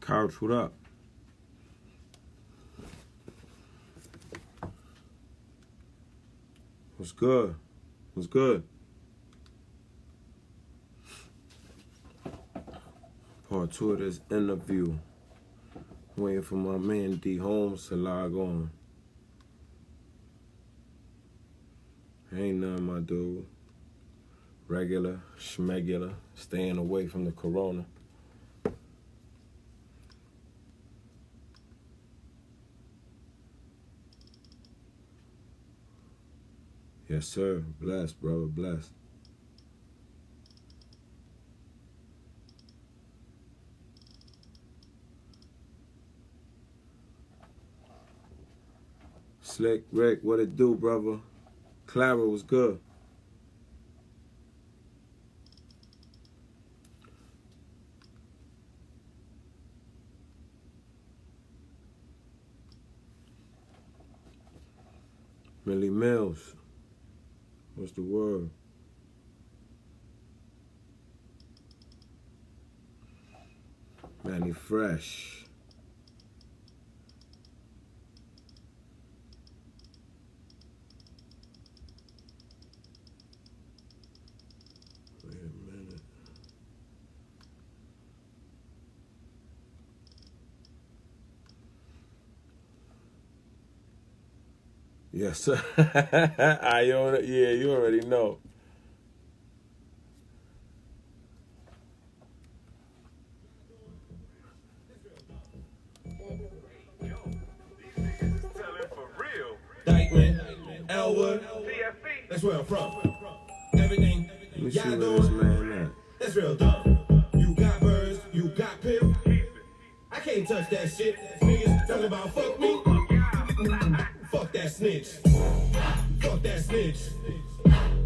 Couch, what up? What's good? What's good? Part 2 of this interview. Waiting for my man Dave Holmes to log on. Ain't nothing, my dude. Regular, schmegular, staying away from the corona. Yes, sir. Blessed, brother, blessed. Slick Rick, what it do, brother? Clara was good. Millie Mills, what's the word? Manny Fresh. Wait a minute. Yes, sir. Yeah, you already know. Dykeman, Elwood, that's where I'm from. Everything Let me see where this man at. that's real dumb. You got birds, you got pimp. I can't touch that shit. Niggas talking about fuck me. Fuck that snitch. Fuck that snitch.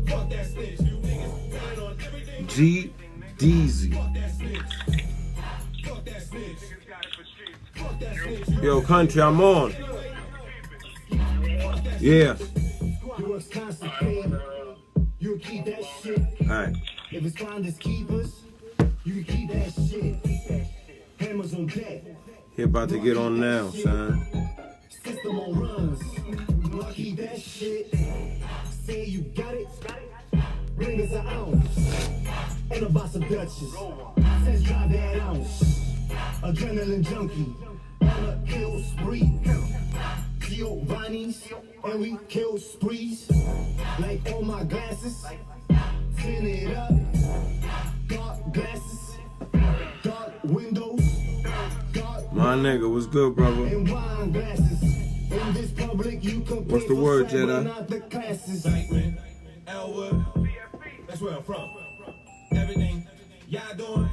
Fuck that snitch. You niggas telling on everything. G Deezy. Fuck that snitch. Fuck that snitch. Fuck that snitch. Yo, country, I'm on. Yeah. You works constipated. You keep that shit. Alright. If it's finders keepers, you can keep that shit. Hammers on deck. He about to get on now, son. System on runs. You keep that shit. Say you got it. Bring us an ounce. And a box of Dutchess. Says drive that ounce. Adrenaline junkie. On a kill spree. Giovanni's. And we kill sprees. Like all my glasses. Fin it up. Dark glasses. Dark windows. Dark My nigga, what's good, brother? and wine glasses. In this public, you can What's the word, Jedi? Not the classes. Dykeman, Elwood, that's where I'm from. Everything y'all doing,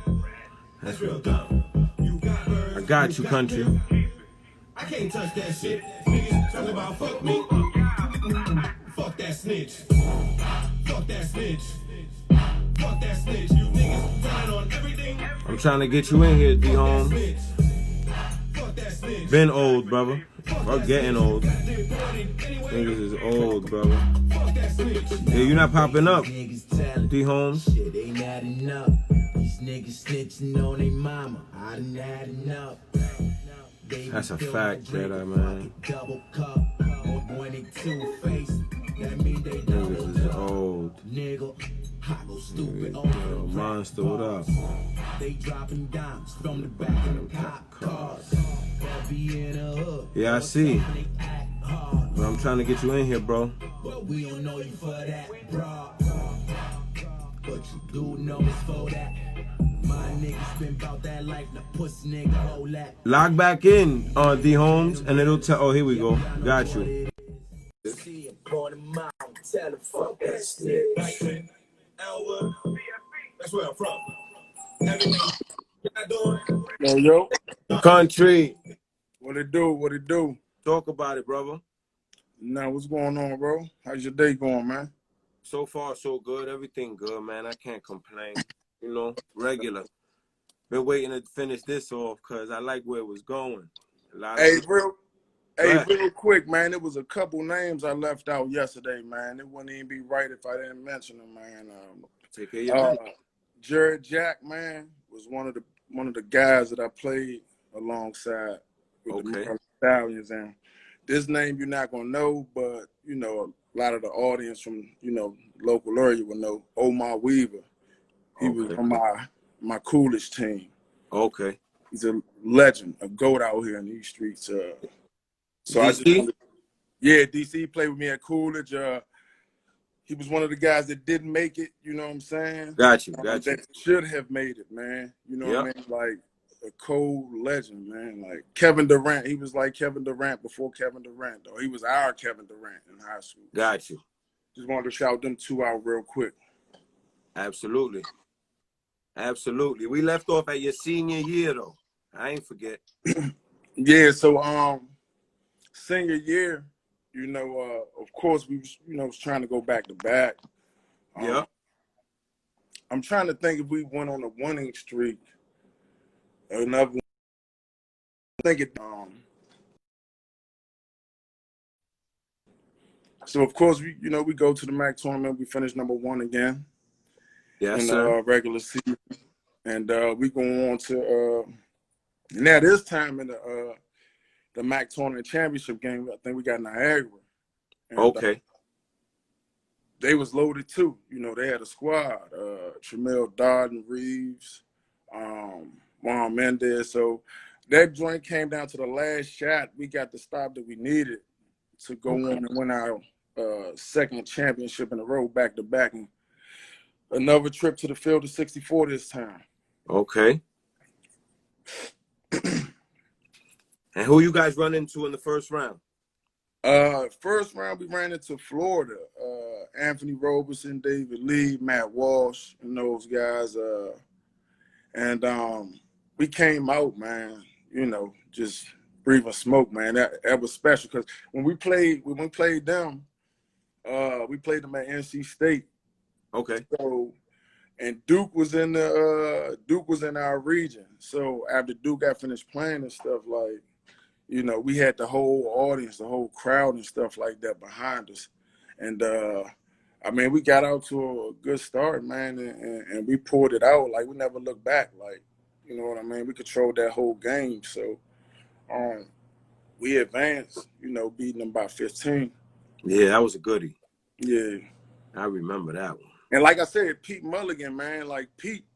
that's real dumb. You got birds, I got you, country. pimp. I can't touch that shit. Niggas talking about fuck me. Fuck that snitch. Fuck that snitch. Fuck that snitch. You niggas telling on everything. I'm trying to get you in here, D Holmes. Snitch. Fuck that snitch. Been old, brother. Or getting old. Niggas is old, brother. Fuck that snitch. Yeah, you not popping up, Niggas telling D Holmes. shit ain't had enough. These niggas snitching on they mama. I done had enough. They That's a fill fact, my drink Jedi, with man. fucking double cup. Oh boy, they two-faced. That mean they double Niggas is up. old. Nigga, I go stupid Yo, on the Monster, what up? They dropping dimes from the back of the cop cars. Be in the hood. Yeah, I see. They act hard. But I'm trying to get you in here, bro. But we don't know you for that, bro. But you do know us for that. My niggas been about that life, the pussy nigga hold that. Log back in, D Holmes, and it'll tell. Oh, here we go. Got you. See him point him out, tell him fuck that snitch. Dykeman, Elwood, that's where I'm from. Everything y'all doing, Yo, Country. what it do? What it do? Talk about it, brother. Now, what's going on, bro? How's your day going, man? So far, so good. Everything good, man. I can't complain. You know, regular. Been waiting to finish this off because I like where it was going. A lot of Hey, people- real quick, man. There was a couple names I left out yesterday, man. It wouldn't even be right if I didn't mention them, man. Take care of your business. Jared Jack, man, was one of the guys that I played alongside with the Okay. Maryland Stallions. And this name you're not gonna know, but you know a lot of the audience from local area will know Omar Weaver. He was Okay. on my Coolidge team. Okay. He's a legend, a goat out here in these streets. So I just DC? wanted, yeah, DC played with me at Coolidge. He was one of the guys that didn't make it, you know what I'm saying? Got you. That should have made it, man. You know what I mean? Like a cold legend, man. Like Kevin Durant. He was like Kevin Durant before Kevin Durant, though. He was our Kevin Durant in high school. Got you. Just wanted to shout them two out real quick. Absolutely. Absolutely. We left off at your senior year, though. I ain't forget. Yeah, so senior year, of course we was trying to go back to back. Yeah. I'm trying to think if we went on a winning streak. Another one. I think it so of course we go to the MAC tournament, we finished #1 again. Yes, in sir. the regular season. And we go on to now this time in the MAC tournament championship game, I think we got Niagara. And, Okay. they was loaded too. They had a squad, Tramel Darden, Reeves, Juan Mendez. So that joint came down to the last shot. We got the stop that we needed to go on and win our second championship in a row, back to back, and another trip to the field of 64 this time. Okay. And who you guys run into in the first round? First round we ran into Florida. Anthony Roberson, David Lee, Matt Walsh, and those guys. And we came out, man, just breathing smoke, man. That was special because when we played them, we played them at NC State. Okay. So, and Duke was in our region. So after Duke got finished playing and stuff, like, we had the whole audience, the whole crowd and stuff like that behind us. And we got out to a good start, man, and we pulled it out. Like, we never looked back. Like, you know what I mean? We controlled that whole game. So we advanced, beating them by 15. Yeah, that was a goodie. Yeah. I remember that one. And like I said, Pete Mulligan, man, like Pete,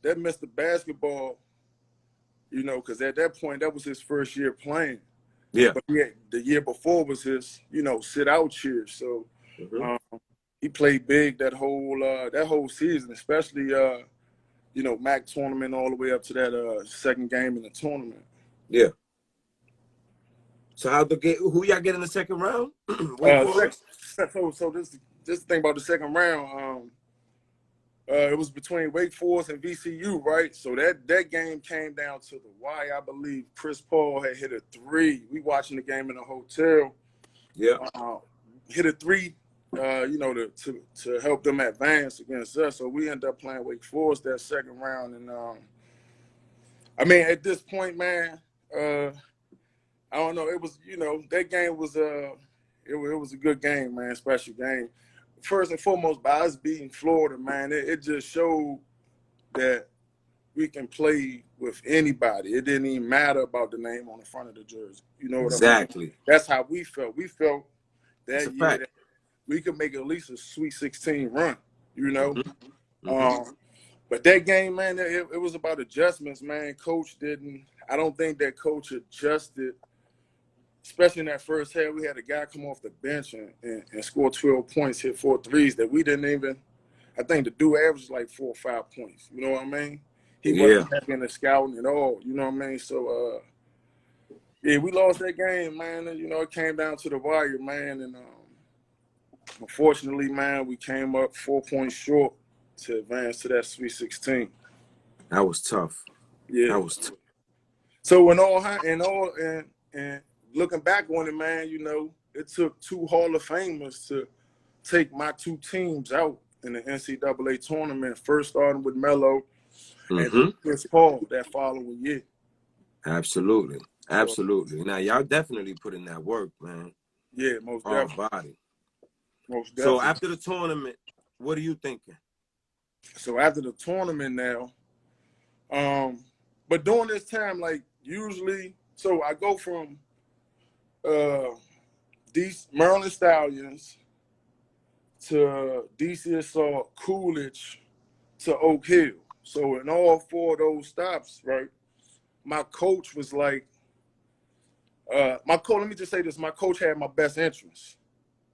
that Mr. Basketball, because at that point, that was his first year playing. Yeah. But the year before was his, sit-out year. So he played big that whole season, especially, MAC tournament all the way up to that second game in the tournament. Yeah. So who y'all get in the second round? So this thing about the second round, it was between Wake Forest and VCU, right? So that game came down to the wire. I believe Chris Paul had hit a 3. We watching the game in a hotel. Yeah. Hit a 3, to help them advance against us. So we ended up playing Wake Forest that second round. And at this point, man, I don't know. It was, that game was it was a good game, man, special game. First and foremost, by us beating Florida, man, it just showed that we can play with anybody. It didn't even matter about the name on the front of the jersey. You know what exactly. I mean? That's how we felt. We felt that year fact. that we could make at least a Sweet 16 run, But that game, man, it was about adjustments, man. I don't think that coach adjusted. Especially in that first half, we had a guy come off the bench and score 12 points, hit 4 threes that we didn't even. I think the dude averaged like 4 or 5 points. You know what I mean? He wasn't having the scouting at all. You know what I mean? So, we lost that game, man. And, it came down to the wire, man. And unfortunately, man, we came up 4 points short to advance to that Sweet 16. That was tough. Yeah, that was tough. So and looking back on it, man, it took 2 Hall of Famers to take my 2 teams out in the NCAA tournament. First starting with Melo and Chris Paul that following year. Absolutely. Now y'all definitely put in that work, man. Yeah, most definitely. Body. Most definitely. So after the tournament, what are you thinking? So after the tournament now, but during this time, like usually, so I go from Maryland Stallions to DC Assault, Coolidge to Oak Hill. So in all 4 of those stops, right, my coach was like, let me just say this, my coach had my best interests.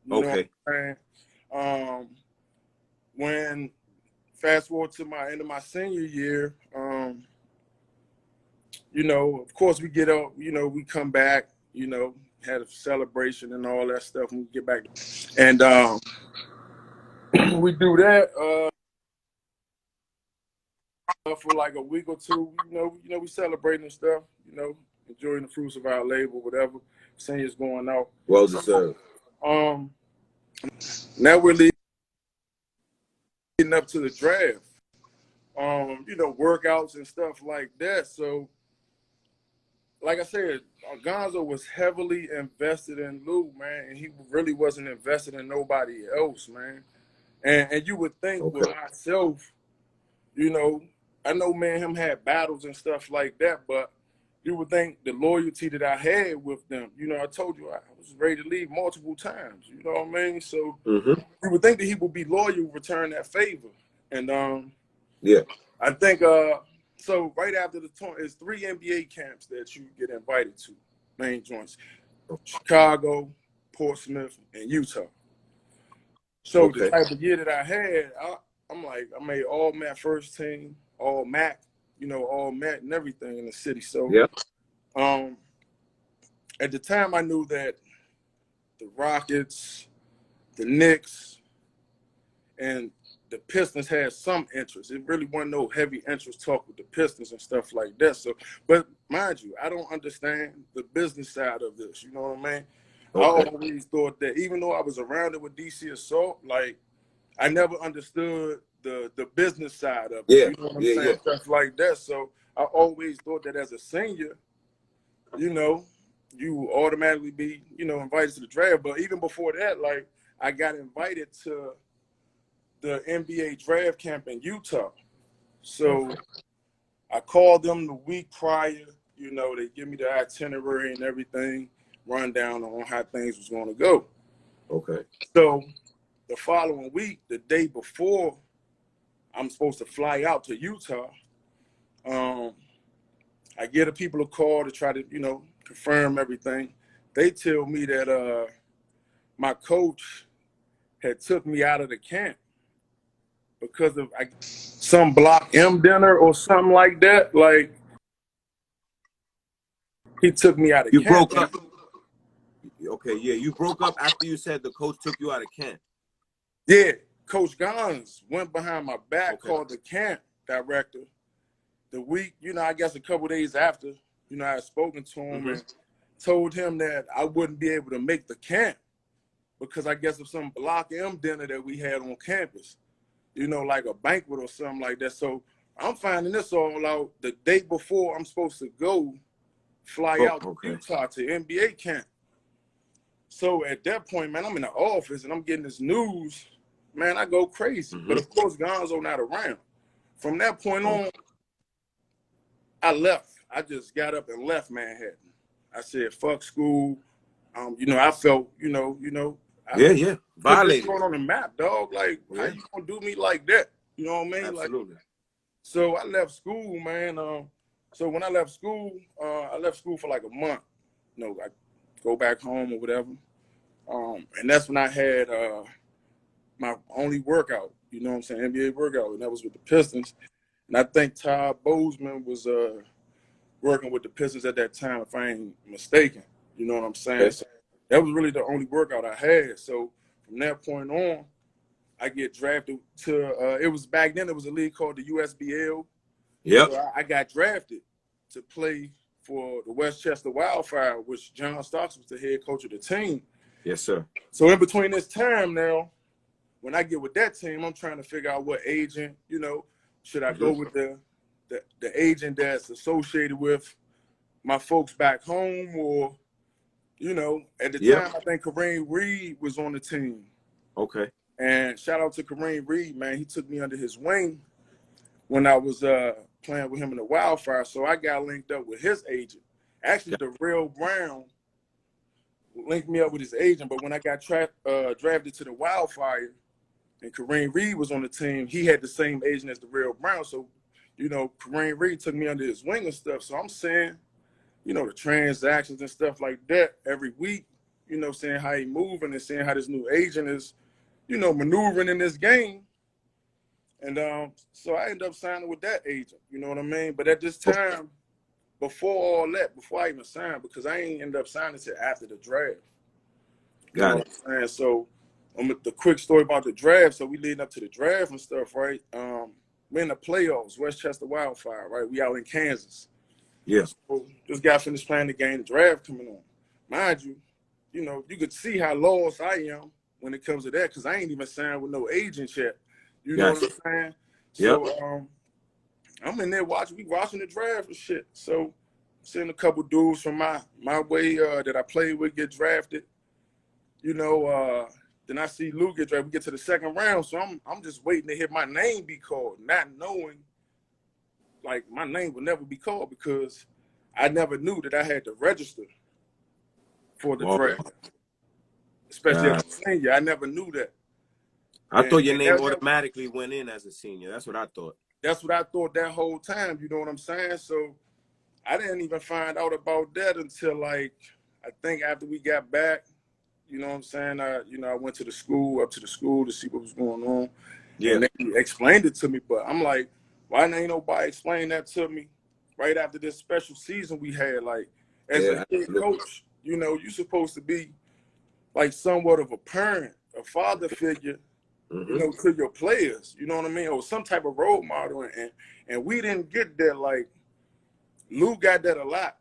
You know what I'm saying? When fast forward to my end of my senior year, you know, of course we get up, you know, we come back, you know, had a celebration and all that stuff when we get back. And we do that for like a week or two, you know, we celebrating and stuff, you know, enjoying the fruits of our labor, whatever. Seniors going out. Well deserved. Now we're leading up to the draft. You know, workouts and stuff like that. So, like I said, Gonzo was heavily invested in Lou, man, and he really wasn't invested in nobody else, man. And you would think with myself, you know, I know me and him had battles and stuff like that, but you would think the loyalty that I had with them, you know, I told you I was ready to leave multiple times, you know what I mean? So you would think that he would be loyal, return that favor. And I think so right after the tournament, there's 3 NBA camps that you get invited to, main joints. Chicago, Portsmouth, and Utah. So the type of year that I had, I'm like, I made all MAC first team, all MAC, you know, all MAC and everything in the city. So at the time I knew that the Rockets, the Knicks, and the Pistons had some interest. It really wasn't no heavy interest talk with the Pistons and stuff like that. So, but mind you, I don't understand the business side of this. You know what I mean? I always thought that even though I was around it with DC Assault, like I never understood the business side of it. You know what I'm saying? Stuff like that. So I always thought that as a senior, you know, you automatically be, you know, invited to the draft. But even before that, like I got invited to the NBA draft camp in Utah. So I called them the week prior, you know, they give me the itinerary and everything, rundown on how things was going to go. So the following week, the day before I'm supposed to fly out to Utah, I get the people a call to try to, you know, confirm everything. They tell me that my coach had took me out of the camp because of some Block M dinner or something like that. Like, he took me out of camp. You broke up. Okay, yeah, you broke up after you said the coach took you out of camp. Yeah, Coach Gons went behind my back, called the camp director the week, you know, I guess a couple days after, you know, I had spoken to him and told him that I wouldn't be able to make the camp because I guess of some Block M dinner that we had on campus, you know, like a banquet or something like that. So I'm finding this all out the day before I'm supposed to go fly out to Utah to NBA camp. So at that point, man, I'm in the office and I'm getting this news, man, I go crazy. But of course, Gonzo not around. From that point on, I left. I just got up and left Manhattan. I said, fuck school. You know, I felt, you know, violated. Going on the map, dog. Like, how you gonna do me like that? You know what I mean? Absolutely. Like, so I left school, man. So when I left school for like a month. You know, I go back home or whatever. And that's when I had my only workout, you know what I'm saying, NBA workout, and that was with the Pistons. And I think Todd Bozeman was working with the Pistons at that time, if I ain't mistaken. You know what I'm saying? So that was really the only workout I had. So from that point on, I get drafted to it was back then, it was a league called the USBL. So I got drafted to play for the Westchester Wildfire, which John Stocks was the head coach of the team. Yes, sir. So in between this time now, when I get with that team, I'm trying to figure out what agent, you know, should I go with the agent that's associated with my folks back home, or, you know, at the time, I think Kareem Reed was on the team. And shout out to Kareem Reed, man. He took me under his wing when I was playing with him in the Wildfire. So I got linked up with his agent. Actually, the Real Brown linked me up with his agent. But when I got drafted to the Wildfire and Kareem Reed was on the team, he had the same agent as the Real Brown. So, you know, Kareem Reed took me under his wing and stuff. So I'm saying, you know, the transactions and stuff like that every week, you know, saying how he moving and seeing how this new agent is, you know, maneuvering in this game. And so I ended up signing with that agent, you know what I mean? But at this time, before all that, before I even signed, because I ain't ended up signing until after the draft. You know what I'm saying? So the quick story about the draft. So we leading up to the draft and stuff, right? We're in the playoffs, Westchester Wildfire, right? We out in Kansas. Yeah. So this guy finished playing the game, the draft coming on. Mind you, you know, you could see how lost I am when it comes to that, because I ain't even signed with no agent yet. You know what I'm saying? Yep. So I'm in there watching the draft and shit. So seeing a couple dudes from my way that I played with get drafted. You know, then I see Luke get drafted. We get to the second round, so I'm just waiting to hear my name be called, not knowing like my name would never be called because I never knew that I had to register for the draft, especially as a senior. I never knew that. I thought your name automatically went in as a senior. That's what I thought. That's what I thought that whole time. You know what I'm saying? So I didn't even find out about that until like I think after we got back. You know what I'm saying? I went to the school to see what was going on. Yeah. And they explained it to me, but I'm like, why ain't nobody explain that to me right after this special season we had? Like, as a head coach, you know, you're supposed to be like somewhat of a parent, a father figure, you know, to your players, you know what I mean? Or some type of role model. And we didn't get that. Like, Lou got that a lot.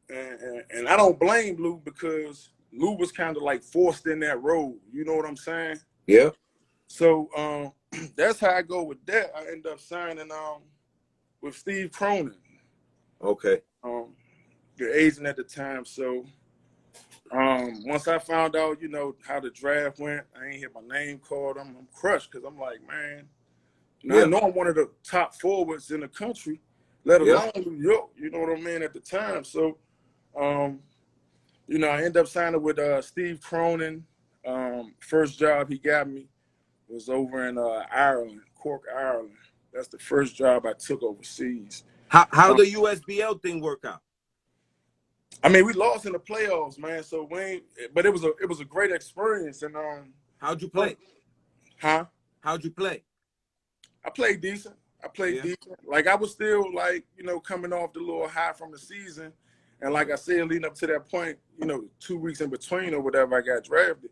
And I don't blame Lou because Lou was kind of like forced in that role. You know what I'm saying? Yeah. So that's how I go with that. I end up signing with Steve Cronin. Okay. The agent at the time. So once I found out, you know, how the draft went, I ain't hear my name called. I'm crushed because I'm like, man, you know, I know I'm one of the top forwards in the country, let alone New York. You know what I mean? At the time. So you know, I ended up signing with Steve Cronin. First job he got me was over in Ireland, Cork, Ireland. That's the first job I took overseas. How the USBL thing work out? I mean, we lost in the playoffs, man. So but it was a great experience. And how'd you play? Huh? How'd you play? I played decent. Decent. Like I was still like, you know, coming off the little high from the season. And like I said, leading up to that point, you know, 2 weeks in between or whatever, I got drafted.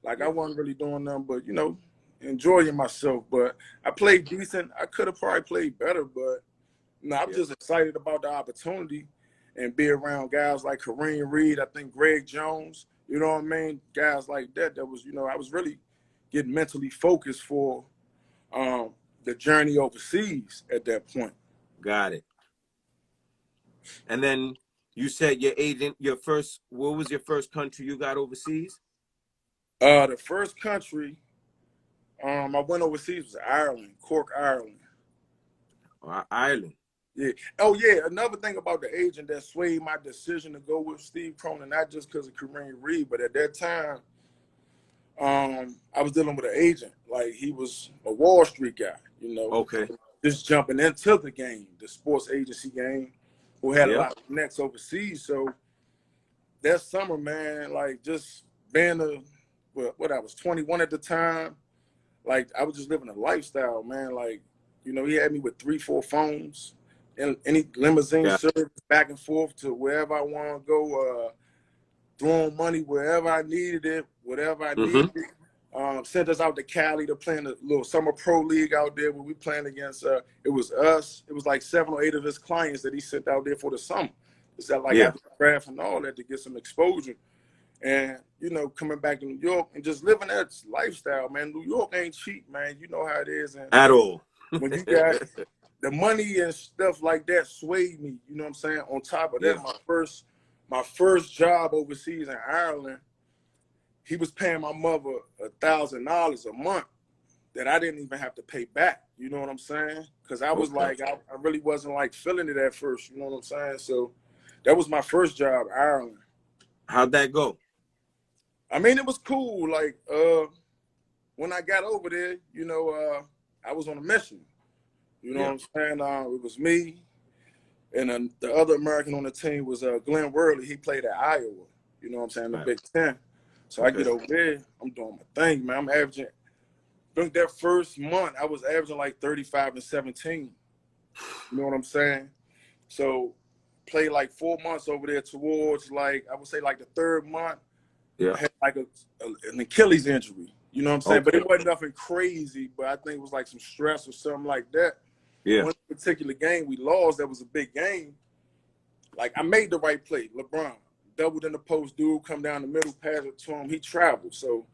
Like I wasn't really doing nothing but, you know, enjoying myself. But I played decent. I could have probably played better, but no, I'm just excited about the opportunity and be around guys like Kareem Reed, I think Greg Jones, you know what I mean? Guys like that was, you know, I was really getting mentally focused for the journey overseas at that point. Got it. And then you said your agent, what was your first country you got overseas? The first country I went overseas was Ireland, Cork, Ireland. Ireland. Yeah. Oh, yeah. Another thing about the agent that swayed my decision to go with Steve Cronin, not just because of Kareem Reed, but at that time, I was dealing with an agent. Like, he was a Wall Street guy, you know. Okay. Just jumping into the game, the sports agency game, who had a lot of connects overseas. So that summer, man, like, just being I was 21 at the time. Like, I was just living a lifestyle, man. Like, you know, he had me with 3-4 phones. And any limousine service back and forth to wherever I want to go, throwing money wherever I needed it, whatever I needed. Sent us out to Cali to play in a little summer pro league out there where we playing against, it was us. It was like 7 or 8 of his clients that he sent out there for the summer. It's like after the draft and all that to get some exposure. And, you know, coming back to New York and just living that lifestyle, man. New York ain't cheap, man. You know how it is. And at all. When you got the money and stuff like that swayed me, you know what I'm saying? On top of that, my first job overseas in Ireland, he was paying my mother $1,000 a month that I didn't even have to pay back. You know what I'm saying? Because I was like, I really wasn't like feeling it at first. You know what I'm saying? So that was my first job, Ireland. How'd that go? I mean, it was cool. Like, when I got over there, I was on a mission. You know what I'm saying? It was me, and the other American on the team was Glenn Worley. He played at Iowa. You know what I'm saying? The Big Ten. So I get over there. I'm doing my thing, man. I'm averaging. During that first month, I was averaging like 35 and 17. You know what I'm saying? So played like 4 months over there towards like, I would say like the third month. I had like an Achilles injury. You know what I'm saying? But it wasn't nothing crazy, but I think it was like some stress or something like that. One particular game we lost, that was a big game. Like, I made the right play. LeBron doubled in the post, dude, come down the middle, pass it to him. He traveled. So,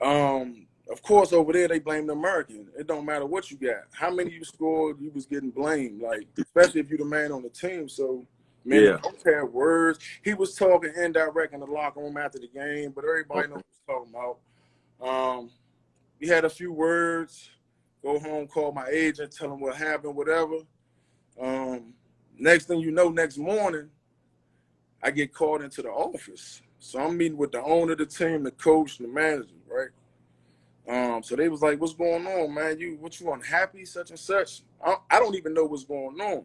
of course, over there, they blame the American. It don't matter what you got. How many you scored, you was getting blamed, like, especially if you're the man on the team. So, man, the coach had words. He was talking indirect in the locker room after the game, but everybody knows what he's talking about. We had a few words. Go home, call my agent, tell him what happened, whatever. Next thing you know, next morning, I get called into the office. So I'm meeting with the owner of the team, the coach, and the manager, right? So they was like, what's going on, man? What you unhappy, such and such? I don't even know what's going on.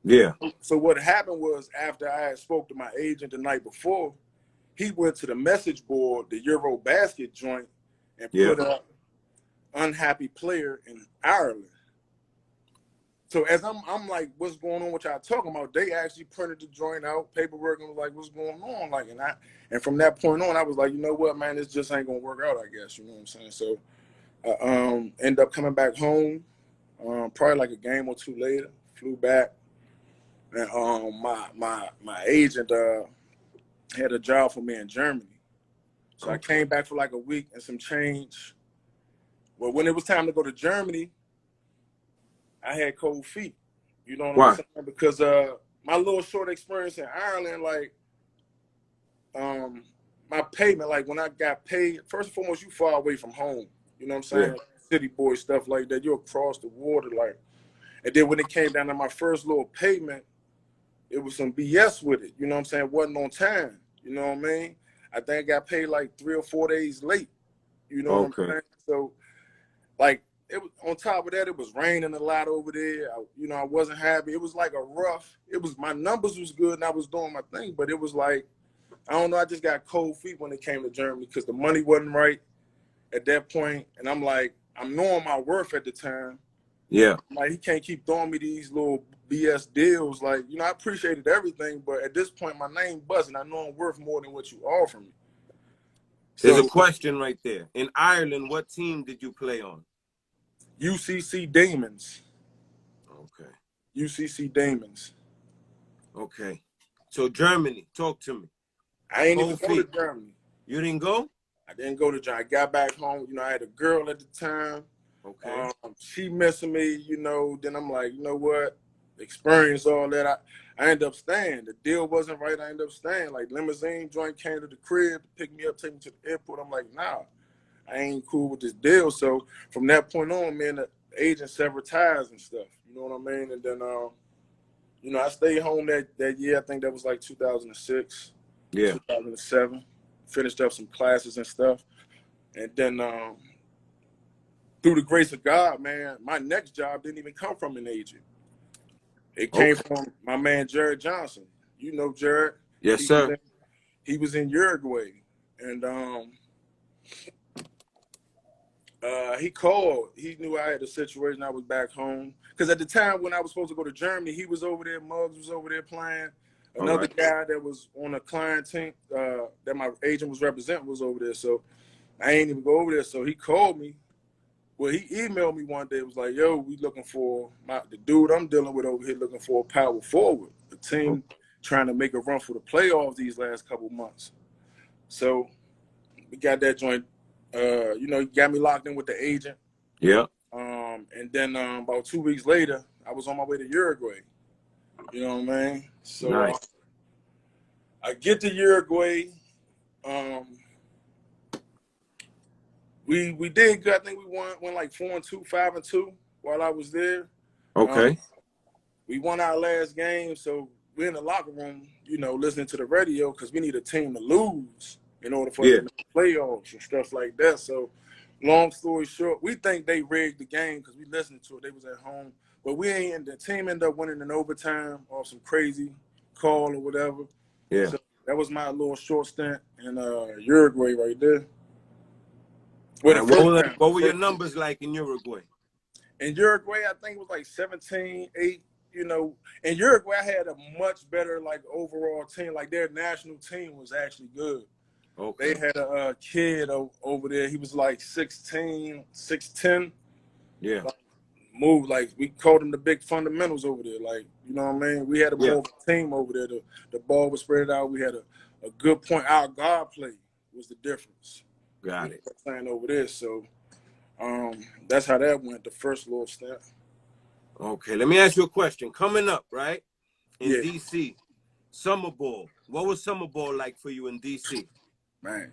Yeah. So what happened was, after I had spoke to my agent the night before, he went to the message board, the Euro basket joint, and put up unhappy player in Ireland. So as I'm like, what's going on? What y'all talking about? They actually printed the joint out, paperwork, and was like, what's going on? Like, and from that point on, I was like, you know what, man, this just ain't gonna work out, I guess. You know what I'm saying? So I end up coming back home, probably like a game or two later, flew back. And my agent had a job for me in Germany. So I came back for like a week and some change. Well, when it was time to go to Germany, I had cold feet. You know what I'm saying? Because my little short experience in Ireland, like, my payment, like when I got paid, first and foremost, you far away from home. You know what I'm saying? Yeah. City boy stuff like that. You're across the water, like. And then when it came down to my first little payment, it was some BS with it. You know what I'm saying? It wasn't on time. You know what I mean? I think I got paid like 3 or 4 days late. You know what I'm saying? So, like, it was, on top of that, it was raining a lot over there. I wasn't happy. It was like my numbers was good and I was doing my thing, but it was like, I don't know, I just got cold feet when it came to Germany because the money wasn't right at that point. And I'm like, I'm knowing my worth at the time. Yeah. Like, he can't keep throwing me these little BS deals. Like, I appreciated everything, but at this point, my name buzzing. I know I'm worth more than what you offer me. There's a question right there. In Ireland, what team did you play on? UCC Demons. Okay. UCC Demons. Okay. So Germany, talk to me. I ain't even go to Germany. You didn't go? I didn't go to Germany. I got back home. I had a girl at the time. Okay. She missing me, Then I'm like, you know what? Experience all that. I ended up staying. The deal wasn't right. I ended up staying. Like, limousine joint came to the crib to pick me up, take me to the airport. I'm like, nah, I ain't cool with this deal. So from that point on, man, the agent severed ties and stuff. You know what I mean? And then, I stayed home that year. I think that was like 2006, 2007. Finished up some classes and stuff. And then through the grace of God, man, my next job didn't even come from an agent. It came from my man, Jared Johnson. You know Jared. Yes, sir. He was in Uruguay. And he called. He knew I had a situation. I was back home. Because at the time when I was supposed to go to Germany, he was over there. Muggs was over there playing. Another guy that was on a client team that my agent was representing was over there. So I ain't even go over there. So he called me. Well, he emailed me one day. It was like, yo, we looking for the dude I'm dealing with over here looking for a power forward. The team trying to make a run for the playoffs these last couple months. So we got that joint. He got me locked in with the agent. Yeah. And then about 2 weeks later, I was on my way to Uruguay. You know what I mean? So nice. I get to Uruguay. We did good. I think we went like 4-2, 5-2. while I was there. Okay. We won our last game, so we're in the locker room, you know, listening to the radio because we need a team to lose in order for us Yeah. to make the playoffs and stuff like that. So, long story short, we think they rigged the game because we listened to it. They was at home, but we ain't. The team ended up winning in overtime or some crazy call or whatever. Yeah. So that was my little short stint in Uruguay right there. All Well, right, the first time. what were your numbers like in Uruguay? In Uruguay, I think it was like 17-8. You know, in Uruguay, I had a much better like overall team. Like their national team was actually good. Okay. They had a kid over there. He was like 16, 6'10". Yeah. Like, moved like we called him the big fundamentals over there. Like, you know what I mean? We had a more of a team over there. The ball was spread out. We had a good point. Our guard play was the difference. Got it. Playing over there. So that's how that went, the first little step. Okay, let me ask you a question. Coming up, right, in Yeah. DC, summer ball. What was summer ball like for you in DC? Man,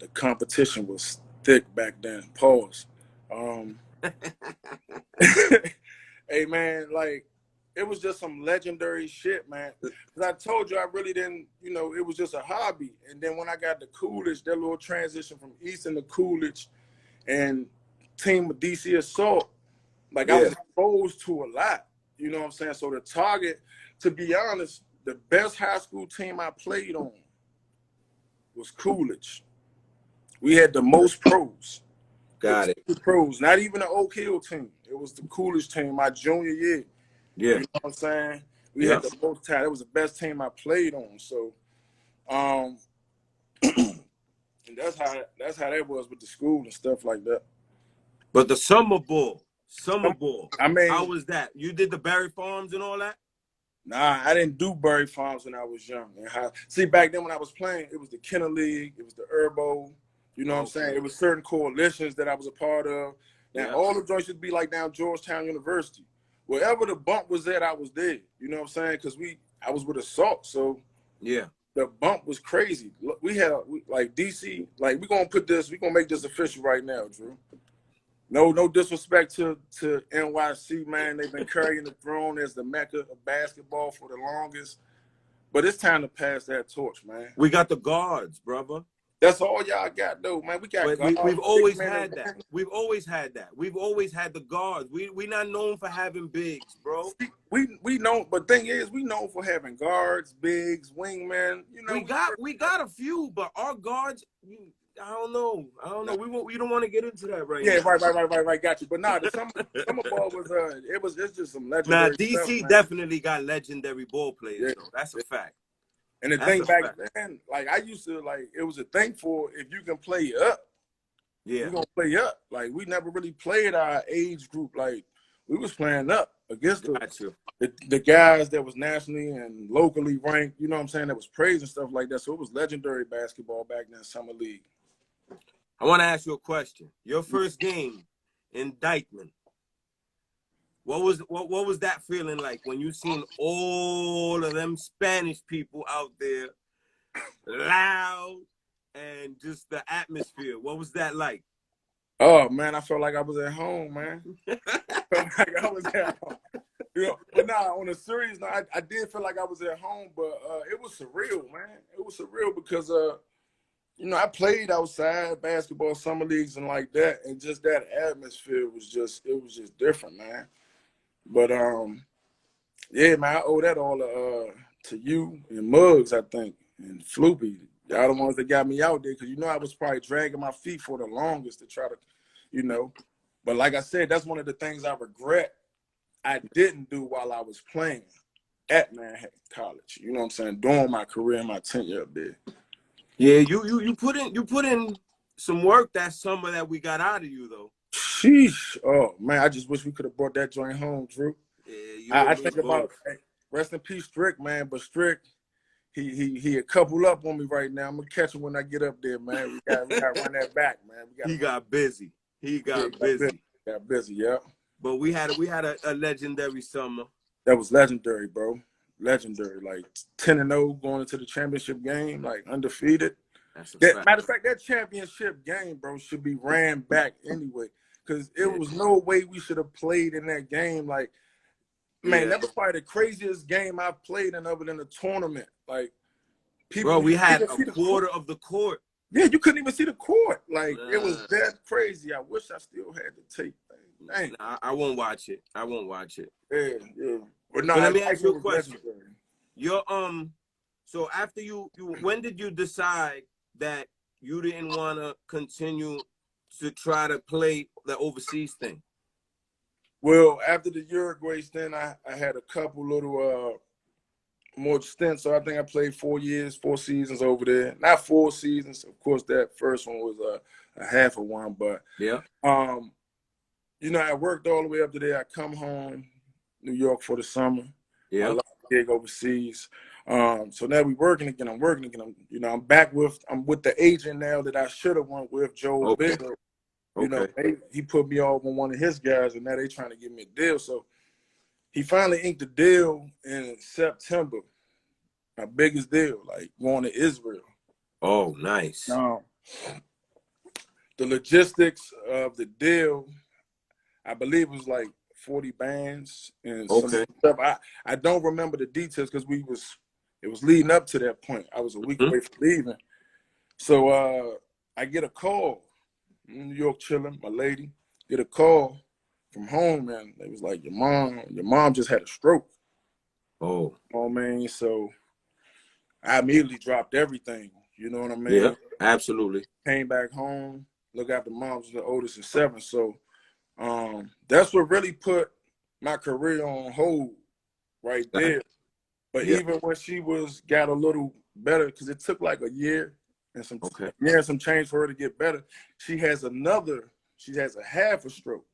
the competition was thick back then. Pause. Hey, man, like, it was just some legendary shit, man. Because I told you I really didn't, you know, it was just a hobby. And then when I got to Coolidge, that little transition from Easton to Coolidge and team of DC Assault, like I was exposed to a lot. You know what I'm saying? So the target, to be honest, the best high school team I played on was Coolidge. We had the most pros. Got it. Pros, not even an Oak Hill team. It was the Coolidge team my junior year. Yeah. You know what I'm saying? We had the most talent. It was the best team I played on. So, and that's how that was with the school and stuff like that. But the summer ball. I mean, how was that? You did the Berry Farms and all that? Nah, I didn't do Berry Farms when I was young. See, back then when I was playing, it was the Kenner League, it was the Herbo. You know what I'm saying? It was certain coalitions that I was a part of. Now, all the joints should be like down Georgetown University. Wherever the bump was at, I was there. You know what I'm saying? Because I was with Assault, so the bump was crazy. We had like DC, like we're gonna make this official right now, Drew. No disrespect to NYC, man. They've been carrying the throne as the mecca of basketball for the longest. But it's time to pass that torch, man. We got the guards, brother. That's all y'all got, though, man. We got guards. We've always had that. We've always had that. We've always had the guards. We're not known for having bigs, bro. We know, but thing is, we known for having guards, bigs, wingmen. You know, we got a few, but our guards, I don't know. We don't want to get into that right now. Yeah, right. Got you. But nah, the summer ball was it's just some legendary. Nah, DC stuff, definitely got legendary ball players. Though. That's a fact. And the thing back then, like I used to it was a thing for if you can play up. Yeah, we're gonna play up. Like we never really played our age group. Like we was playing up against the guys that was nationally and locally ranked. You know what I'm saying? That was praised and stuff like that. So it was legendary basketball back then, summer league. I want to ask you a question. Your first game in Dykeman. What was that feeling like when you seen all of them Spanish people out there, loud, and just the atmosphere? What was that like? Oh man, I felt like I was at home, man. Like I was at home. You know, but nah, on a serious note, I did feel like I was at home, but it was surreal, man. It was surreal because you know, I played outside basketball, summer leagues, and like that, and just that atmosphere was just different, man. But yeah, man, I owe that all to you and Muggs, I think, and Floopy. Y'all the ones that got me out there because you know I was probably dragging my feet for the longest to try to, you know. But like I said, that's one of the things I regret I didn't do while I was playing at Manhattan College. You know what I'm saying? During my career and my tenure up there. Yeah, you put in some work that summer that we got out of you though. Sheesh. Oh man, I just wish we could have brought that joint home, Drew. Yeah, I think about rest in peace, Strick, man. But Strick, he a couple up on me right now. I'm gonna catch him when I get up there, man. We gotta run that back, man. He got busy. Got busy, yeah. But we had a legendary summer. That was legendary, bro. Legendary, like 10-0 going into the championship game, like undefeated. That's a fact. Matter of fact, that championship game, bro, should be ran back anyway. because it was no way we should have played in that game. Like, man, that was probably the craziest game I've played in other than a tournament. Like, people, bro, we had a see quarter of the court. Yeah, you couldn't even see the court. Like, it was that crazy. I wish I still had the tape. Dang. Nah, I won't watch it. I won't watch it. Yeah. But no, let me ask you a question. So after you, when did you decide that you didn't want to continue to try to play the overseas thing? Well, after the Uruguay stint, I had a couple little more stints. So I think I played 4 seasons over there. Not 4 seasons. Of course, that first one was a half of one. But yeah, you know, I worked all the way up to there. I come home, New York for the summer. Yeah, I love the gig overseas. So now we working again. I'm working again. I'm with the agent now that I should have went with, Joe Big. You know, he put me off on one of his guys, and now they trying to give me a deal. So he finally inked the deal in September. My biggest deal, like going to Israel. Oh, nice. The logistics of the deal, I believe, was like 40 bands and some stuff. I don't remember the details because it was leading up to that point. I was a week away from leaving. So I get a call. I'm in New York chilling, my lady, get a call from home, and it was like, your mom just had a stroke. Oh man. So I immediately dropped everything. You know what I mean? Yeah, absolutely. Came back home, look after mom's the oldest of 7. So that's what really put my career on hold right there. But even when she got a little better, because it took like a year and some change for her to get better, she has a half a stroke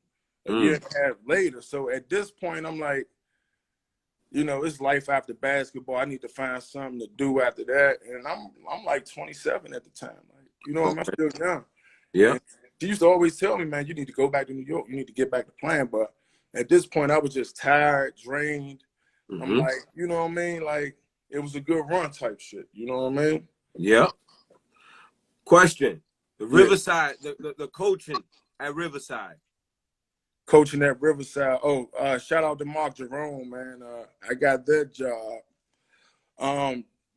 a year and a half later. So at this point, I'm like, you know, it's life after basketball. I need to find something to do after that. And I'm like 27 at the time. Like, you know, I'm still young. Yeah. And she used to always tell me, man, you need to go back to New York. You need to get back to playing. But at this point, I was just tired, drained. I'm like, you know what I mean? Like, it was a good run type shit. You know what I mean? Yeah. Question. The Riverside, the coaching at Riverside. Coaching at Riverside. Oh, shout out to Mark Jerome, man. I got that job.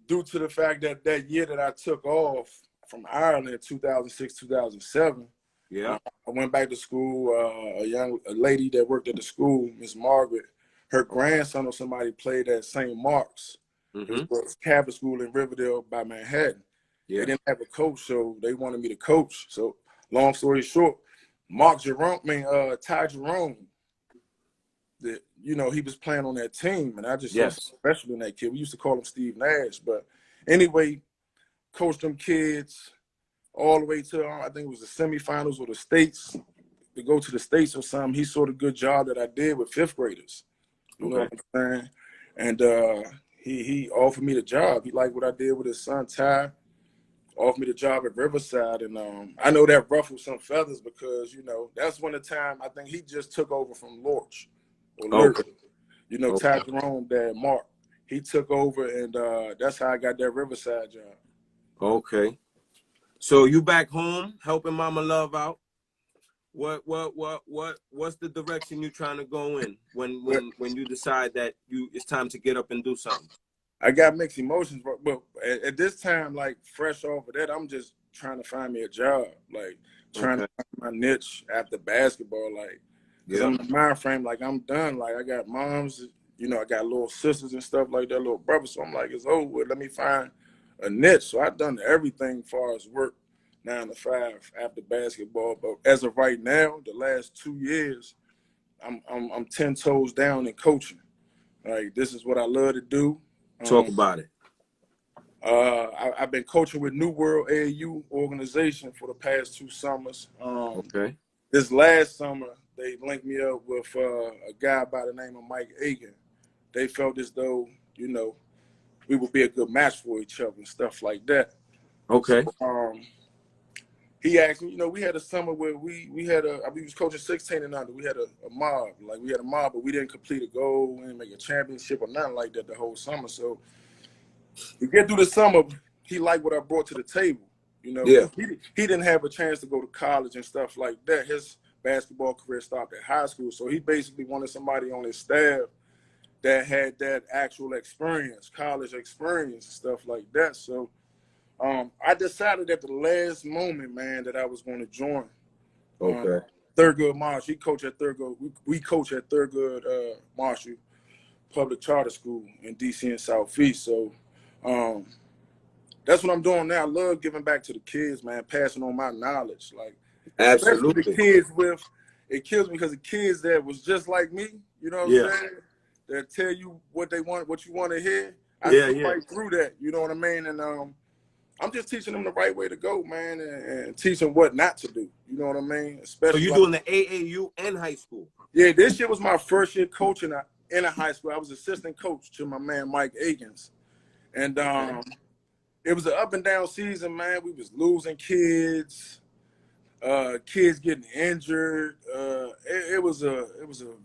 Due to the fact that year that I took off from Ireland, 2006, 2007, I went back to school. A lady that worked at the school, Miss Margaret, her grandson or somebody played at St. Mark's. It was a Catholic school in Riverdale by Manhattan. They didn't have a coach, so they wanted me to coach. So long story short, Ty Jerome, you know, he was playing on that team, and I just saw something special in that kid. We used to call him Steve Nash. But anyway, coached them kids all the way to, I think it was the semifinals or the States, to go to the States or something. He saw the good job that I did with 5th graders. You know what I'm saying? And he offered me the job. He liked what I did with his son, Ty. Offered me the job at Riverside. And I know that ruffled some feathers because, you know, that's when the time, I think he just took over from Lorch. You know, Ty Jerome, dad, Mark. He took over, and that's how I got that Riverside job. Okay. So you back home helping Mama Love out? What's the direction you trying to go in when you decide that it's time to get up and do something? I got mixed emotions, but at this time, like fresh off of that, I'm just trying to find me a job, like trying to find my niche after basketball, like because I'm in the mind frame, like I'm done, like I got moms, you know, I got little sisters and stuff like that, little brothers, so I'm like, it's over with. Let me find a niche. So I've done everything as far as work 9 to 5 after basketball, but as of right now, the last 2 years, I'm 10 toes down in coaching. Like this is what I love to do. Talk about it. I've been coaching with New World AAU organization for the past 2 summers. This last summer, they linked me up with a guy by the name of Mike Agan. They felt as though, you know, we would be a good match for each other and stuff like that. So, he asked me, you know, we had a summer where we was coaching 16 and under. We had a mob. Like, we had a mob, but we didn't complete a goal. We didn't make a championship or nothing like that the whole summer. So we get through the summer, he liked what I brought to the table. You know, he didn't have a chance to go to college and stuff like that. His basketball career stopped at high school. So he basically wanted somebody on his staff that had that actual experience, college experience, and stuff like that. So I decided at the last moment, man, that I was going to join. Okay. Thurgood Marshall. He coached at Thurgood. We coach at Thurgood Marshall Public Charter School in DC and Southeast. So that's what I'm doing now. I love giving back to the kids, man, passing on my knowledge. Like, especially the Absolutely. kids it kills me because the kids that was just like me, you know what I'm saying? That tell you what they want, what you want to hear. I see right through that, you know what I mean? And I'm just teaching them the right way to go, man, and teaching what not to do. You know what I mean? Especially So you're doing the AAU and high school? Yeah, this year was my first year coaching in a high school. I was assistant coach to my man Mike Akins. And it was an up and down season, man. We was losing kids, kids getting injured. It was a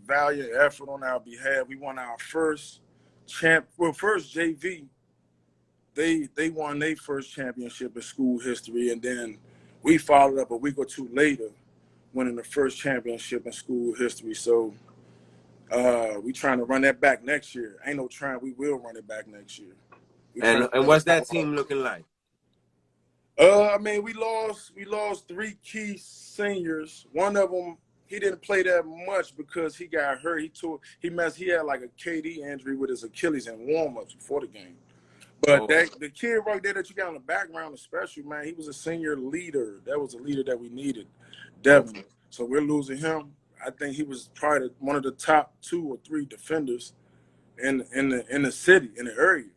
valiant effort on our behalf. We won our first first JV. They won their first championship in school history, and then we followed up a week or two later, winning the first championship in school history. So we trying to run that back next year. Ain't no trying, we will run it back next year. And what's that team looking like? I mean, we lost 3 key seniors. One of them, he didn't play that much because he got hurt. He had like a KD injury with his Achilles in warm-ups before the game. But the kid right there that you got in the background, especially, man, he was a senior leader. That was a leader that we needed, Devin. So we're losing him. I think he was probably one of the top 2 or 3 defenders in the city, in the area.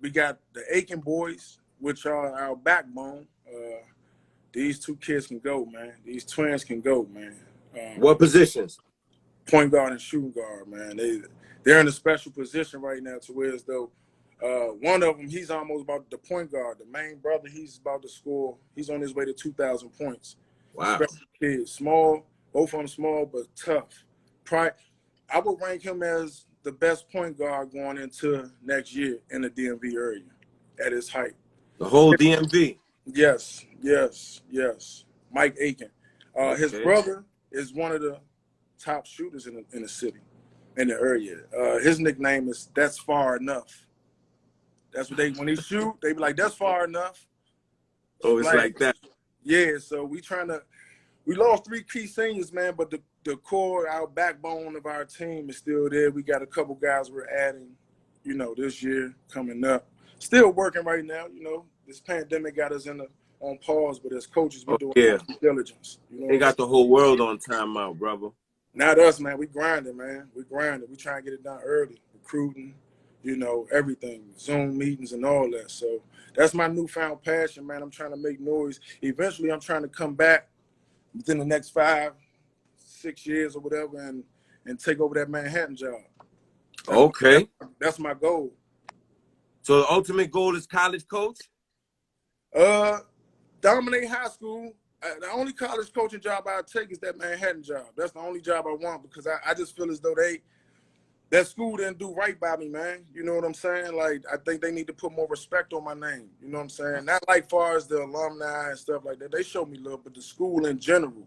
We got the Aiken boys, which are our backbone. These 2 kids can go, man. These twins can go, man. What positions? Point guard and shooting guard, man. They're in a special position right now to where as though one of them, he's almost about the point guard. The main brother, he's about to score. He's on his way to 2,000 points. Wow. Special kid, small, both of them small but tough. I would rank him as the best point guard going into next year in the DMV area at his height. The whole DMV? Yes. Mike Aiken. His brother is one of the top shooters in the city, in the area. His nickname is That's Far Enough. That's what when he shoot, they be like, that's far enough. Oh, it's like that. Yeah, so we lost 3 key seniors, man, but the core, our backbone of our team is still there. We got a couple guys we're adding, this year coming up. Still working right now, This pandemic got us on pause, but as coaches, we're doing due diligence. They got the whole world on timeout, brother. Not us, man. We grinding, man. We grinding. We trying to get it done early. Recruiting, everything. Zoom meetings and all that. So that's my newfound passion, man. I'm trying to make noise. Eventually, I'm trying to come back within the next 5-6 years or whatever and take over that Manhattan job. Okay. That's my goal. So the ultimate goal is college coach? Dominate high school. The only college coaching job I take is that Manhattan job. That's the only job I want because I just feel as though that school didn't do right by me, man. You know what I'm saying? Like, I think they need to put more respect on my name. You know what I'm saying? Not like far as the alumni and stuff like that. They show me love, but the school in general.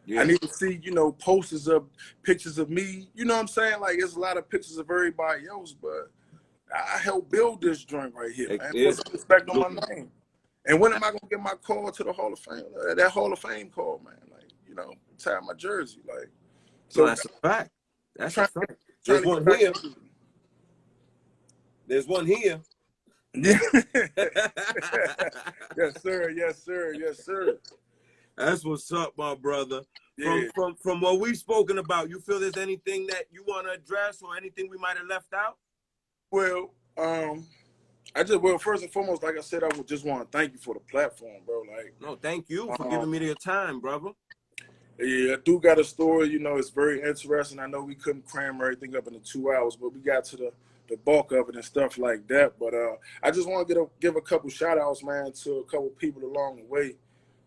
Yeah. I need to see, posters of pictures of me. You know what I'm saying? Like, there's a lot of pictures of everybody else, but I helped build this joint right here, man. Put some respect on my name. And when am I gonna get my call to the Hall of Fame? That Hall of Fame call, man. Like, tie my jersey. Like, so that's a fact. That's a fact. There's one here. There's one here. Yeah. Yes, sir. That's what's up, my brother. Yeah. From what we've spoken about, you feel there's anything that you want to address or anything we might have left out? Well, first and foremost, like I said, I would just want to thank you for the platform, bro. Like, no, thank you for giving me your time, brother. Yeah, I do got a story, it's very interesting. I know we couldn't cram everything up into 2 hours, but we got to the bulk of it and stuff like that. But I just want to give a couple shout outs, man, to a couple people along the way,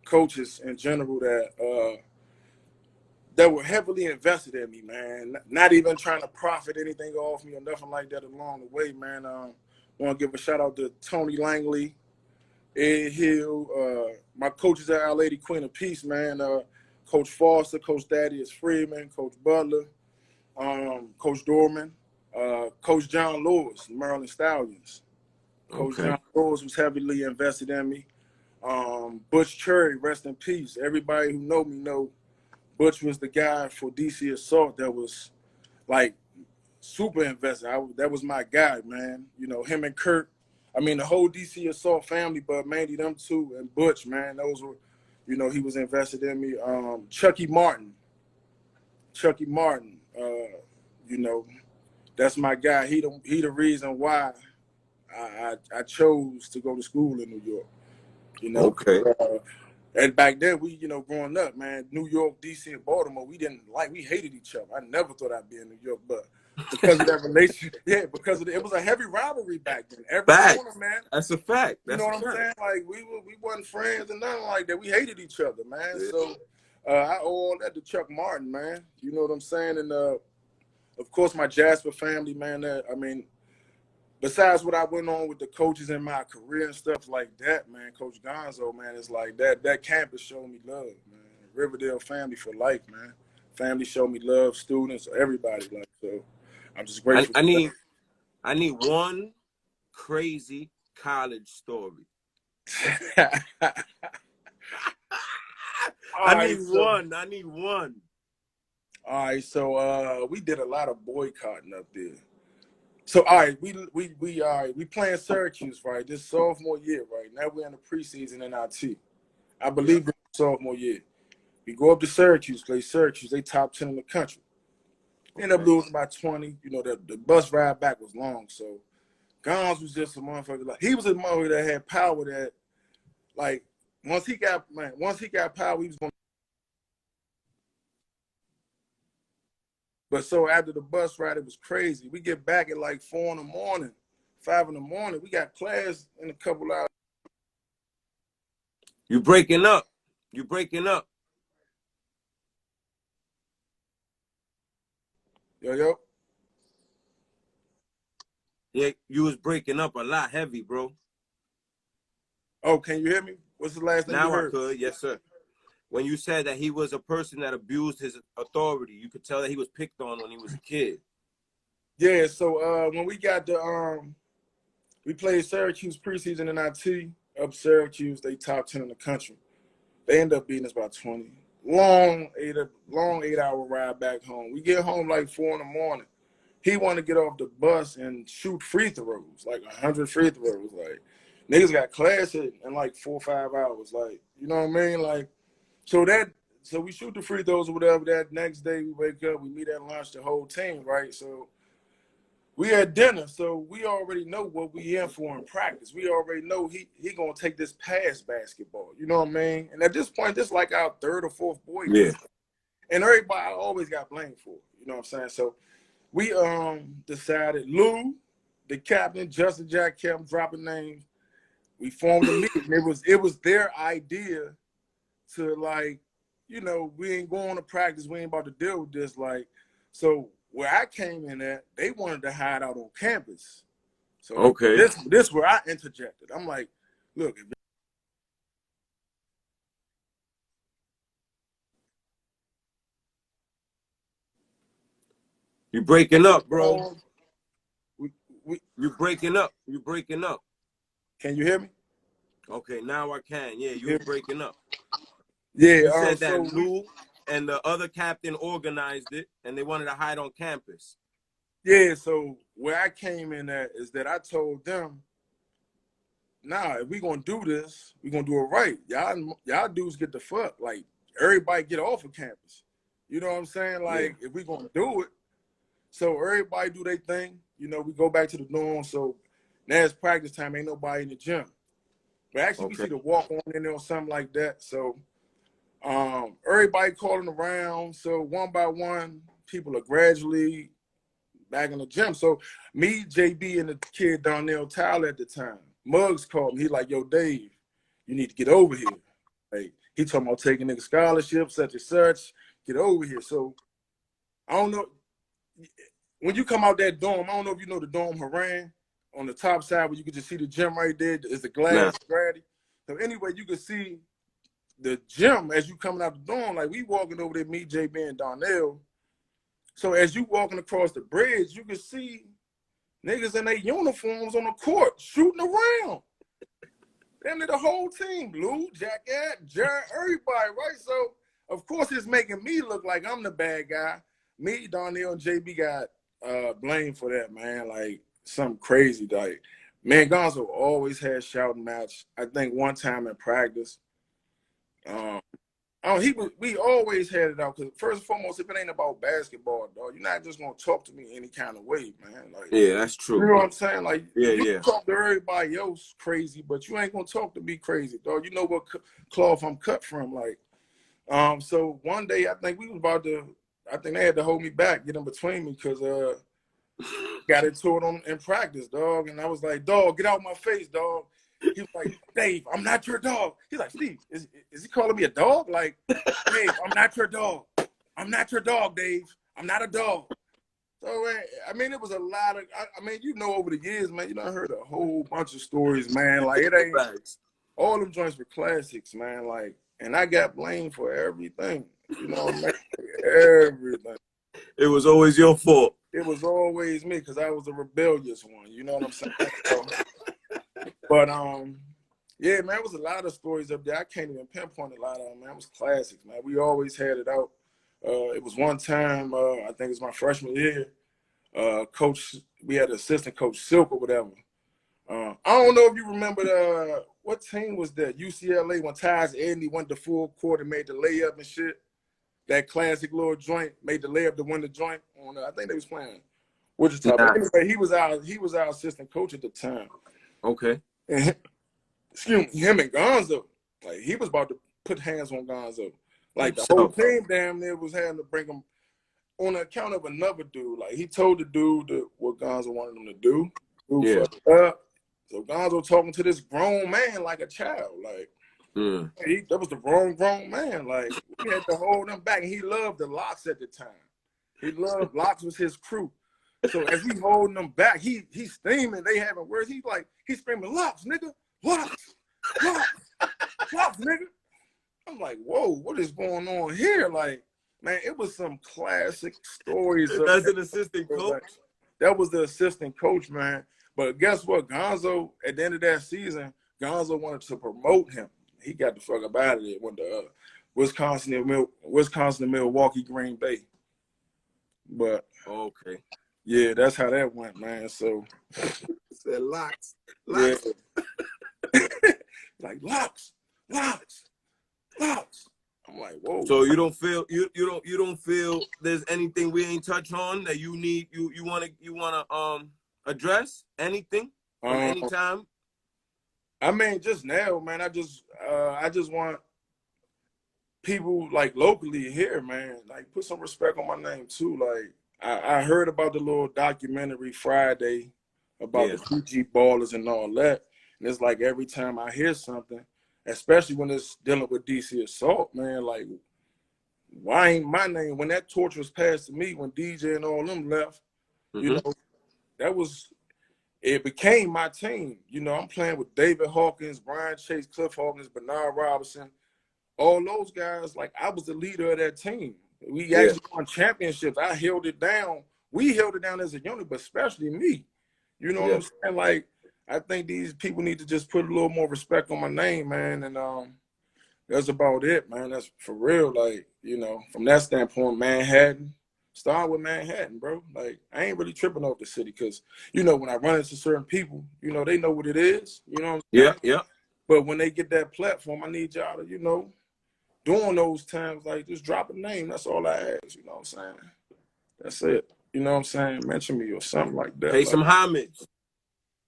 coaches in general that were heavily invested in me, man. Not even trying to profit anything off me or nothing like that along the way, man. Want to give a shout out to Tony Langley, Ed Hill, my coaches at Our Lady Queen of Peace, man. Coach Foster, Coach Thaddeus Freeman, Coach Butler, Coach Dorman, Coach John Lewis, Maryland Stallions. Coach Okay. John Lewis was heavily invested in me. Butch Cherry, rest in peace. Everybody who know me know Butch was the guy for DC Assault that was like super invested. That was my guy, man. You know, him and Kurt. I mean, the whole DC Assault family, but mainly them two and Butch, man. Those were, you know, he was invested in me. Chucky Martin, you know, that's my guy. He the reason why I chose to go to school in New York. You know, Okay. and back then we, you know, growing up, man, New York, DC, and Baltimore, we hated each other. I never thought I'd be in New York, but because of that relationship, yeah, because of it was a heavy rivalry back then. Every Fact. corner, man. That's a fact. You know what I'm saying? Like we wasn't friends and nothing like that. We hated each other, man. Yeah. So I owe all that to Chuck Martin, man. You know what I'm saying? And of course my Jasper family, man. I mean, besides what I went on with the coaches in my career and stuff like that, man, Coach Gonzo, man, it's like that campus showed me love, man. Riverdale family for life, man. Family showed me love, students, everybody, like, so I'm just grateful. I need one crazy college story. I need one. All right, so we did a lot of boycotting up there. So all right, we playing Syracuse, right? This sophomore year, right? Now we're in the preseason in NIT. I believe it's sophomore year. We go up to Syracuse, play Syracuse. They top 10 in the country. End up losing by 20. You know, the bus ride back was long, so Gons was just a motherfucker. Like he was a motherfucker that had power. That like once he got power, he was going. But so after the bus ride, it was crazy. We get back at like 4 in the morning, 5 in the morning. We got class in a couple hours. You breaking up. Yo. Yeah, you was breaking up a lot heavy, bro. Oh, can you hear me? What's the last thing you heard? Now I could, yes, sir. When you said that he was a person that abused his authority, you could tell that he was picked on when he was a kid. Yeah, so when we got the we played Syracuse preseason in NIT, up Syracuse, they top 10 in the country. They end up beating us by 20. Long 8-hour ride back home. We get home like 4 in the morning. He wanted to get off the bus and shoot free throws, like 100 free throws. Like niggas got class in like 4 or 5 hours. Like, you know what I mean? Like, so we shoot the free throws or whatever. That next day we wake up, we meet at lunch, the whole team, right? So we had dinner, so we already know what we in for in practice. We already know he gonna take this past basketball. You know what I mean? And at this point, this is like our third or fourth boy. Yeah. And everybody always got blamed for it. You know what I'm saying? So we decided Lou, the captain, Justin Jack kept dropping names. We formed a meeting. It was their idea to, like, you know, we ain't going to practice. We ain't about to deal with this. Like, so where I came in at, they wanted to hide out on campus. So okay, this where I interjected. I'm like, look, you breaking up, bro. You breaking up. Can you hear me? Okay, now I can. Yeah, you breaking up. Yeah, you said that Lou and the other captain organized it, and they wanted to hide on campus. Yeah, so where I came in at is that I told them, nah, if we gonna do this, we gonna do it right. Y'all dudes get the fuck. Like, everybody get off of campus. You know what I'm saying? Like, if we gonna do it, so everybody do their thing. You know, we go back to the dorm. So now it's practice time. Ain't nobody in the gym. But actually, we see the walk on in there or something like that. So everybody calling around. So one by one, people are gradually back in the gym. So me, JB, and the kid Darnell Tyler at the time, Muggs called me. He like, yo, Dave, you need to get over here. Like, he talking about taking nigga scholarships, such and such. Get over here. So I don't know. When you come out that dorm, I don't know if you know the dorm Haran on the top side where you can just see the gym right there. It's the glass gravity. So anyway, you can see the gym as you coming out the dorm, like we walking over there, me, JB, and Donnell. So as you walking across the bridge, you can see niggas in their uniforms on the court shooting around. Then the whole team, Blue, Jacket, Jared, everybody, right? So of course it's making me look like I'm the bad guy. Me, Donnell, and JB got blamed for that, man. Like something crazy. Like, man, Gonzo always had shouting match. I think one time in practice, we always had it out, because first and foremost, if it ain't about basketball, dog, you're not just gonna talk to me any kind of way, man. Like, yeah, that's true. You know what I'm saying? Like, you yeah. can talk to everybody else crazy, but you ain't gonna talk to me crazy, dog. You know what cloth I'm cut from, like. So one day I think they had to hold me back, get in between me, because got into it in practice, dog. And I was like, dog, get out my face, dog. He was like, Dave, I'm not your dog. He's like, Steve, is he calling me a dog? Like, Dave, I'm not your dog. I'm not your dog, Dave. I'm not a dog. So, I mean, it was a lot of, I mean, you know, over the years, man, you done heard a whole bunch of stories, man. Like, it ain't, all them joints were classics, man. Like, and I got blamed for everything. You know what I mean? Everything. It was always your fault. It was always me, because I was a rebellious one. You know what I'm saying? So, but yeah, man, it was a lot of stories up there. I can't even pinpoint a lot of them, man. It was classics, man. We always had it out. It was one time, I think it was my freshman year, we had an assistant coach, Silk or whatever. I don't know if you remember what team was that? UCLA, when Tyus Edney went to full court and made the layup and shit. That classic little joint, made the layup to win the joint. I think they was playing Wichita. But anyway, he was our assistant coach at the time. Okay. And him and Gonzo, like, he was about to put hands on Gonzo. Like, the whole team damn near was having to bring him on account of another dude. Like, he told the dude what Gonzo wanted him to do. Dude fucked up. So Gonzo talking to this grown man like a child. Like, that was the wrong grown man. Like, we had to hold him back. And he loved the Locks at the time. He loved Locks was his crew. So as we holding them back, he's steaming. They having words. He's screaming, Locks, nigga, Locks, Locks, Locks, nigga. I'm like, whoa, what is going on here? Like, man, it was some classic stories. That's an assistant coach? That was the assistant coach, man. But guess what? Gonzo, at the end of that season, Gonzo wanted to promote him. He got the fuck up out of there. Went to Wisconsin and Milwaukee, Green Bay. But okay. Yeah, that's how that went, man. So said Locks. Yeah. Like Locks. I'm like, whoa. So you don't feel there's anything we ain't touch on that you need you wanna address anything from any time? I mean, just now, man. I just want people like locally here, man. Like, put some respect on my name too. Like, I heard about the little documentary Friday about the PG ballers and all that, and it's like every time I hear something, especially when it's dealing with DC assault, man, like, why ain't my name, when that torch was passed to me, when DJ and all them left, you know, it became my team. You know, I'm playing with David Hawkins, Brian Chase, Cliff Hawkins, Bernard Robinson, all those guys. Like, I was the leader of that team. We actually won championships. I held it down. We held it down as a unit, but especially me. You know what I'm saying? Like, I think these people need to just put a little more respect on my name, man. And that's about it, man. That's for real. Like, you know, from that standpoint, Manhattan, start with Manhattan, bro. Like, I ain't really tripping off the city because, you know, when I run into certain people, you know, they know what it is. You know what I'm saying? Yeah. But when they get that platform, I need y'all to, you know, during those times, like, just drop a name. That's all I ask. You know what I'm saying? That's it. You know what I'm saying? Mention me or something like that. Pay some homage.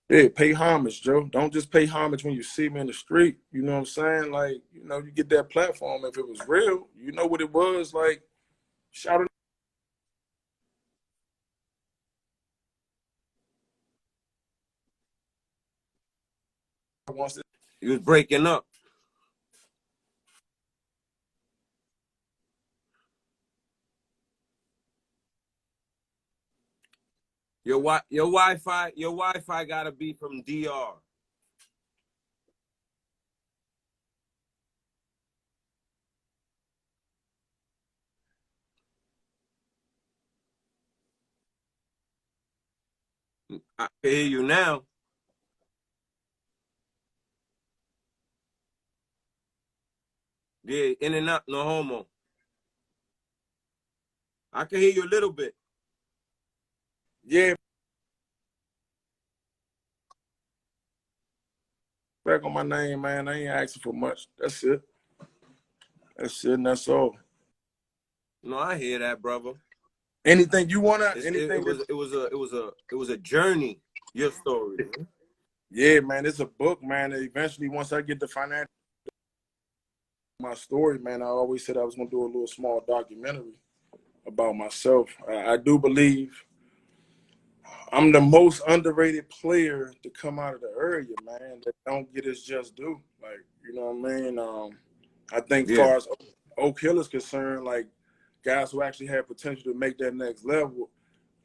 Yeah, pay homage, Joe. Don't just pay homage when you see me in the street. You know what I'm saying? Like, you know, you get that platform. If it was real, you know what it was. Like, shout it. You was breaking up. Your Wi-Fi gotta be from DR. I can hear you now. Yeah, in and out, no homo. I can hear you a little bit. Yeah, back on my name, man. I ain't asking for much. That's it. That's it, and that's all. No, I hear that, brother. Anything you wanna, It anything that, was it was a journey. Your story, man. yeah, man. It's a book, man. Eventually, once I get the financial, my story, man. I always said I was gonna do a little small documentary about myself. I do believe I'm the most underrated player to come out of the area, man. That don't get his just due. Like, you know what I mean? I think, Yeah, far as Oak Hill is concerned, like guys who actually have potential to make that next level,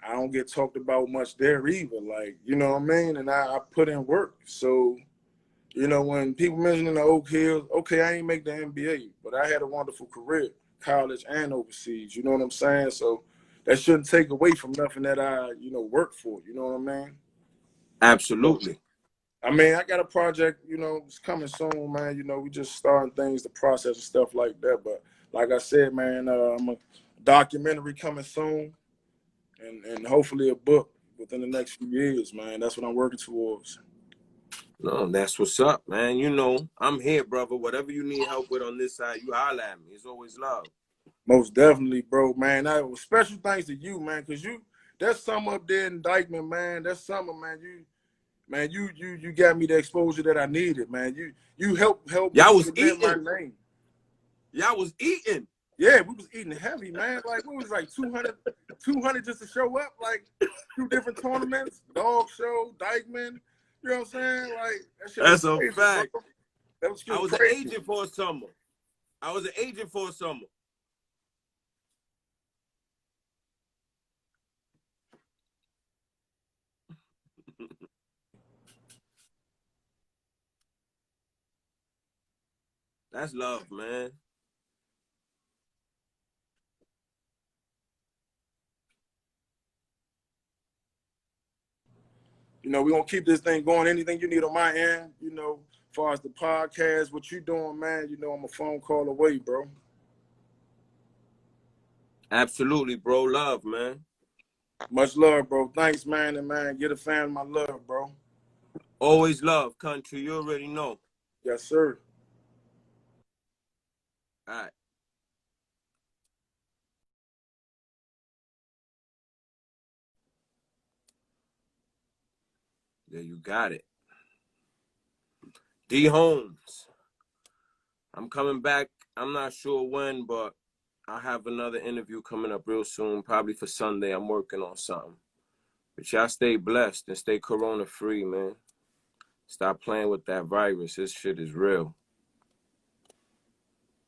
I don't get talked about much there either. Like, you know what I mean? And I put in work. So, you know, when people mention the Oak Hill, okay, I ain't make the NBA, but I had a wonderful career, college and overseas. You know what I'm saying? So that shouldn't take away from nothing that I, work for. You know what I mean? So, absolutely. I mean, I got a project, it's coming soon, man. We just starting things, the process and stuff like that. But like I said, man, I'm a documentary coming soon, and hopefully a book within the next few years, man. That's what I'm working towards. No, that's what's up, man. You know, I'm here, brother. Whatever you need help with on this side, you holler at me. It's always love. Most definitely, bro, man. Special thanks to you, man, because that's something up there in Dykeman, man. That's something, man. You got me the exposure that I needed, man. You helped me Y'all was cement my eating. name. Y'all was eating. Yeah, we was eating heavy, man. Like, we was like 200 just to show up, like 2 different tournaments, dog show, Dykeman. You know what I'm saying? Like, that shit was That's a crazy, bro. fact. That was I just was an crazy. agent for a summer. I was an agent for a summer. That's love, man. We're gonna keep this thing going. Anything you need on my end, as far as the podcast, what you doing, man, I'm a phone call away, bro. Absolutely, bro. Love, man. Much love, bro. Thanks, man, and man, get a fan my love, bro. Always love, country. You already know. Yes, sir. All right. There you got it. D Holmes. I'm coming back. I'm not sure when, but I have another interview coming up real soon, probably for Sunday. I'm working on something. But y'all stay blessed and stay corona free, man. Stop playing with that virus. This shit is real.